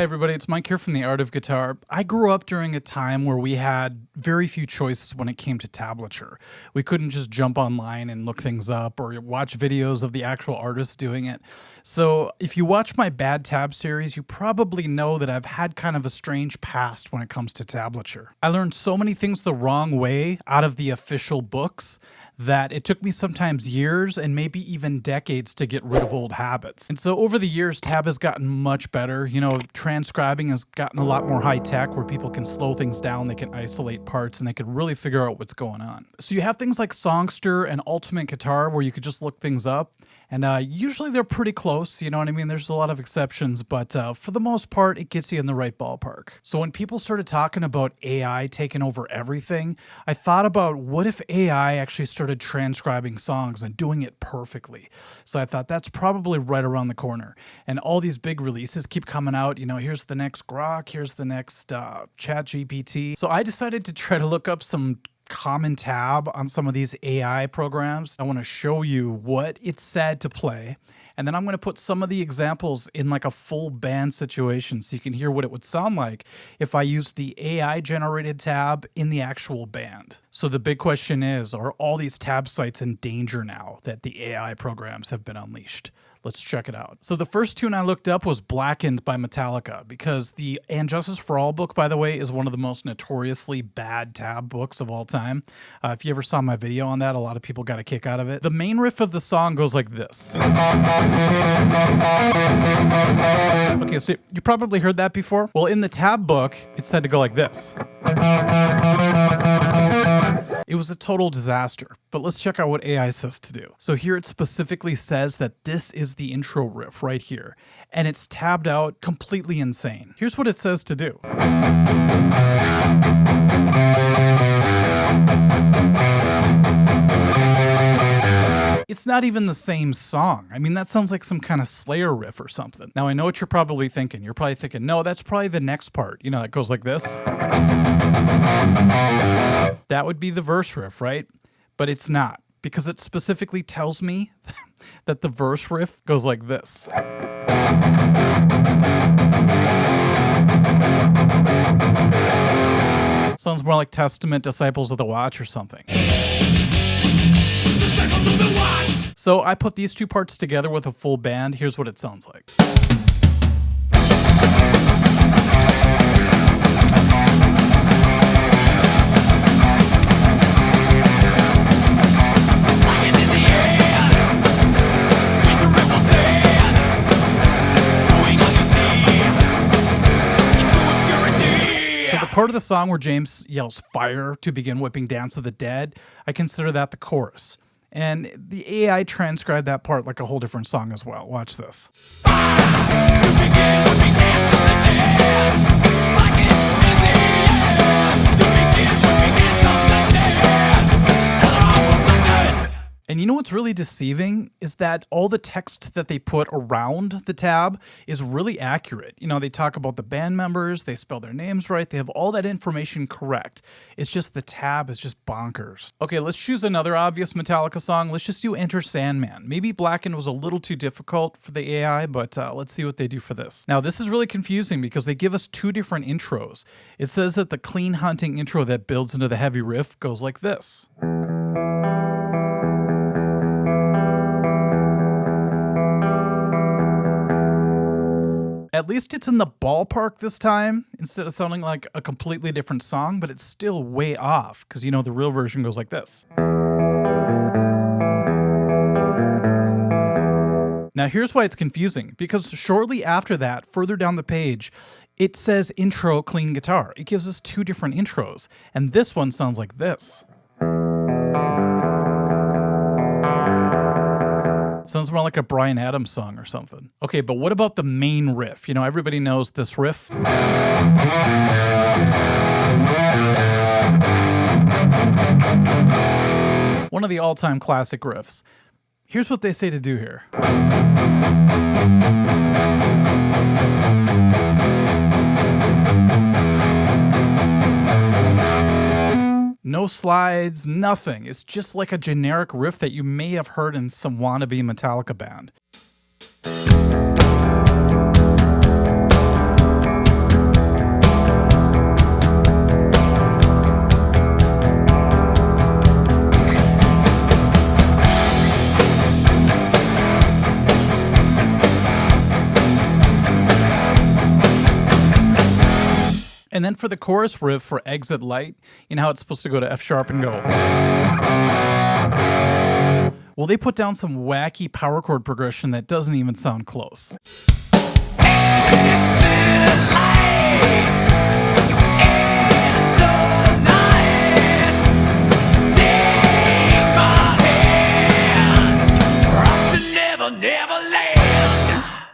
Hi everybody, it's Mike here from The Art of Guitar. I grew up during a time where we had very few choices when it came to tablature. We couldn't just jump online and look things up or watch videos of the actual artists doing it. So if you watch my Bad Tab series, you probably know that I've had kind of a strange past when it comes to tablature. I learned so many things the wrong way out of the official books that it took me sometimes years and maybe even decades to get rid of old habits. And so over the years, tab has gotten much better. You know, transcribing has gotten a lot more high tech where people can slow things down, they can isolate parts, and they can really figure out what's going on. So you have things like Songster and Ultimate Guitar where you could just look things up. And usually they're pretty close, you know what I mean? There's a lot of exceptions, but for the most part, it gets you in the right ballpark. So when people started talking about AI taking over everything, I thought about what if AI actually started transcribing songs and doing it perfectly? So I thought that's probably right around the corner. And all these big releases keep coming out. You know, here's the next Grok, here's the next ChatGPT. So I decided to try to look up some common tab on some of these AI programs. I want to show you what it said to play, and then I'm going to put some of the examples in like a full band situation so you can hear what it would sound like if I used the AI generated tab in the actual band. So the big question is, are all these tab sites in danger now that the AI programs have been unleashed? Let's check it out. So the first tune I looked up was Blackened by Metallica, because the And Justice for All book, by the way, is one of the most notoriously bad tab books of all time. If you ever saw my video on that, a lot of people got a kick out of it. The main riff of the song goes like this. Okay, so you probably heard that before. Well, in the tab book, it said to go like this. It was a total disaster, but let's check out what AI says to do. So here it specifically says that this is the intro riff right here, and it's tabbed out completely insane. Here's what it says to do. It's not even the same song. I mean, that sounds like some kind of Slayer riff or something. Now, I know what you're probably thinking. You're probably thinking, no, that's probably the next part. You know, it goes like this. That would be the verse riff, right? But it's not, because it specifically tells me that the verse riff goes like this. Sounds more like Testament, Disciples of the Watch or something. So I put these two parts together with a full band. Here's what it sounds like. Part of the song where James yells fire to begin whipping Dance of the Dead, I consider that the chorus. And the AI transcribed that part like a whole different song as well. Watch this. And you know what's really deceiving is that all the text that they put around the tab is really accurate. You know, they talk about the band members, they spell their names right, they have all that information correct. It's just the tab is just bonkers. Okay, let's choose another obvious Metallica song. Let's just do Enter Sandman. Maybe Blackened was a little too difficult for the AI, but let's see what they do for this. Now, this is really confusing because they give us two different intros. It says that the clean hunting intro that builds into the heavy riff goes like this. At least it's in the ballpark this time, instead of sounding like a completely different song, but it's still way off, because you know the real version goes like this. Now here's why it's confusing, because shortly after that, further down the page, it says intro clean guitar. It gives us two different intros, and this one sounds like this. Sounds more like a Bryan Adams song or something. Okay, but what about the main riff? You know, everybody knows this riff. One of the all-time classic riffs. Here's what they say to do here. No slides, nothing. It's just like a generic riff that you may have heard in some wannabe Metallica band. And then for the chorus riff for Exit Light, you know how it's supposed to go to F sharp and go. Well, they put down some wacky power chord progression that doesn't even sound close.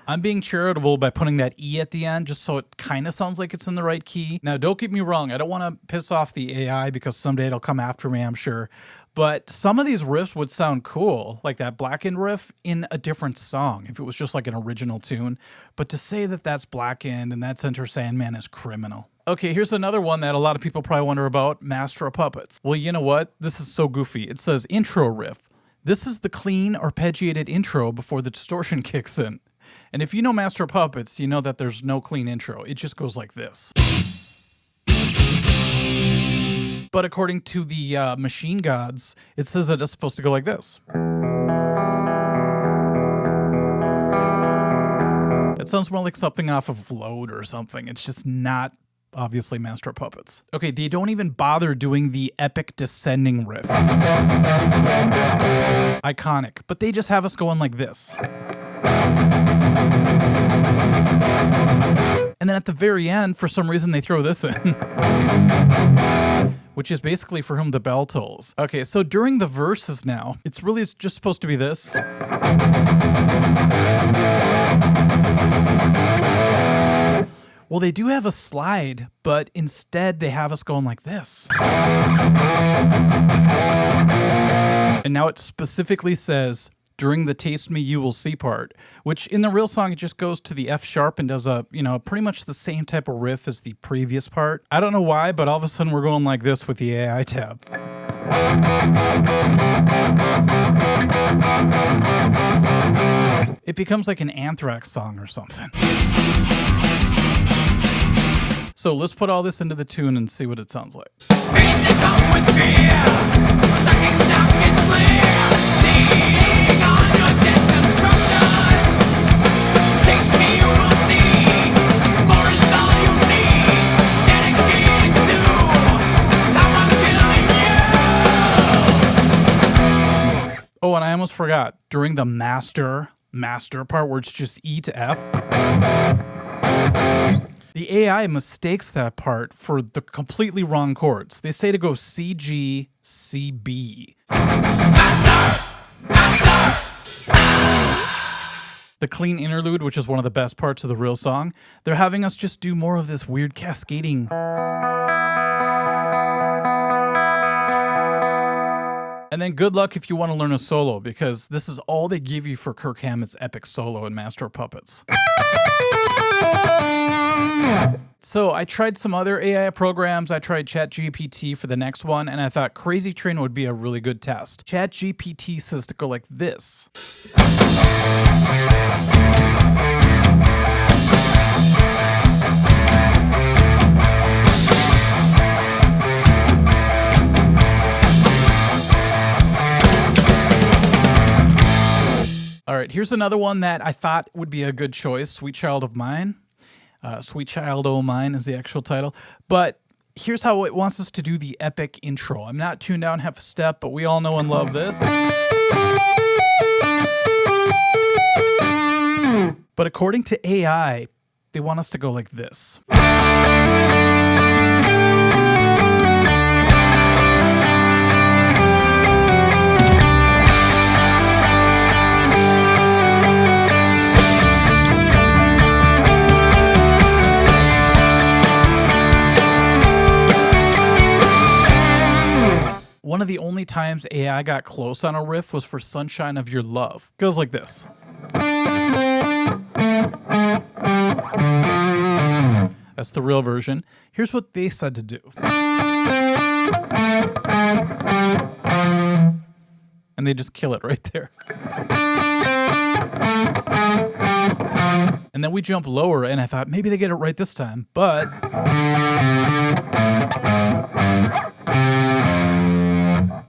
I'm being charitable by putting that E at the end just so it kind of sounds like it's in the right key. Now, don't get me wrong. I don't want to piss off the AI because someday it'll come after me, I'm sure. But some of these riffs would sound cool, like that Blackened riff, in a different song if it was just like an original tune. But to say that that's Blackened and that's Enter Sandman is criminal. Okay, here's another one that a lot of people probably wonder about, Master of Puppets. Well, you know what? This is so goofy. It says intro riff. This is the clean, arpeggiated intro before the distortion kicks in. And if you know Master of Puppets, you know that there's no clean intro. It just goes like this. But according to the Machine Gods, it says that it's supposed to go like this. It sounds more like something off of Load or something. It's just not obviously Master of Puppets. Okay, they don't even bother doing the epic descending riff. Iconic. But they just have us going like this. And then at the very end, for some reason, they throw this in. Which is basically For Whom the Bell Tolls. Okay, so during the verses now, it's really just supposed to be this. Well, they do have a slide, but instead they have us going like this. And now it specifically says, during the Taste Me You Will See part, which in the real song, it just goes to the F sharp and does pretty much the same type of riff as the previous part. I don't know why, but all of a sudden we're going like this with the AI tab. It becomes like an Anthrax song or something. So let's put all this into the tune and see what it sounds like. Oh, and I almost forgot, during the master part where it's just E to F, the AI mistakes that part for the completely wrong chords. They say to go C, G, C, B. The clean interlude, which is one of the best parts of the real song, they're having us just do more of this weird cascading. And then good luck if you want to learn a solo, because this is all they give you for Kirk Hammett's epic solo in Master of Puppets. So I tried some other AI programs. I tried ChatGPT for the next one, and I thought Crazy Train would be a really good test. ChatGPT says to go like this. All right, here's another one that I thought would be a good choice, Sweet Child of Mine. Sweet Child O' Mine is the actual title. But here's how it wants us to do the epic intro. I'm not tuned down half a step, but we all know and love this. But according to AI, they want us to go like this. One of the only times AI got close on a riff was for Sunshine of Your Love. Goes like this. That's the real version. Here's what they said to do. And they just kill it right there. And then we jump lower, and I thought maybe they get it right this time, but...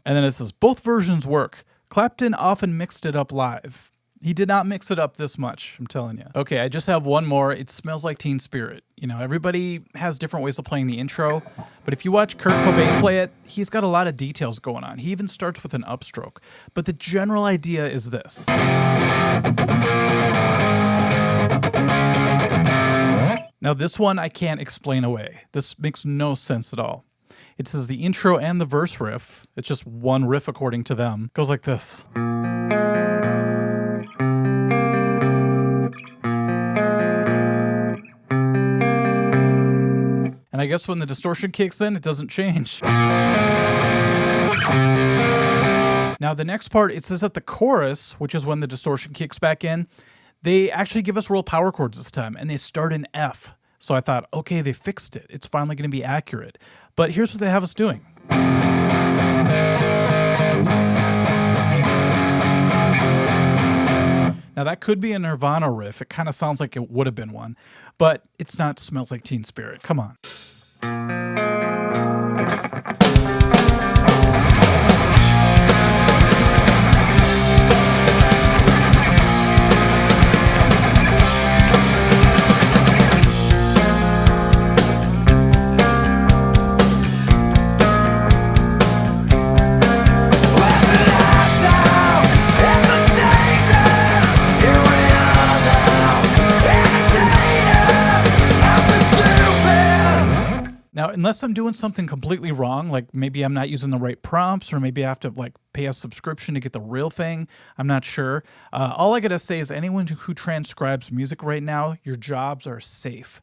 And then it says, both versions work. Clapton often mixed it up live. He did not mix it up this much, I'm telling you. Okay, I just have one more. It Smells Like Teen Spirit. You know, everybody has different ways of playing the intro, but if you watch Kurt Cobain play it, he's got a lot of details going on. He even starts with an upstroke. But the general idea is this. Now, this one I can't explain away. This makes no sense at all. It says the intro and the verse riff, it's just one riff according to them, goes like this. And I guess when the distortion kicks in, it doesn't change. Now, the next part, it says that the chorus, which is when the distortion kicks back in, they actually give us real power chords this time, and they start in F. So I thought, okay, they fixed it. It's finally going to be accurate. But here's what they have us doing. Now, that could be a Nirvana riff. It kind of sounds like it would have been one, but it's not Smells Like Teen Spirit. Come on. Now, unless I'm doing something completely wrong, like maybe I'm not using the right prompts, or maybe I have to like pay a subscription to get the real thing, I'm not sure. All I gotta say is anyone who transcribes music right now, your jobs are safe,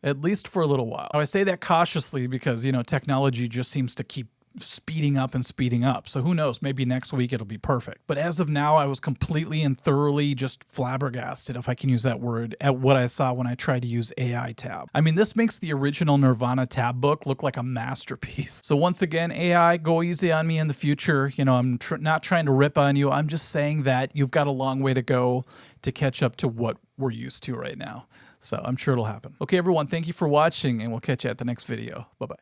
at least for a little while. Now, I say that cautiously because, you know, technology just seems to keep speeding up and speeding up. So who knows, maybe next week it'll be perfect. But as of now, I was completely and thoroughly just flabbergasted, if I can use that word, at what I saw when I tried to use AI Tab. I mean, this makes the original Nirvana tab book look like a masterpiece. So once again, AI, go easy on me in the future. You know, I'm not trying to rip on you. I'm just saying that you've got a long way to go to catch up to what we're used to right now. So I'm sure it'll happen. Okay, everyone, thank you for watching, and we'll catch you at the next video. Bye-bye.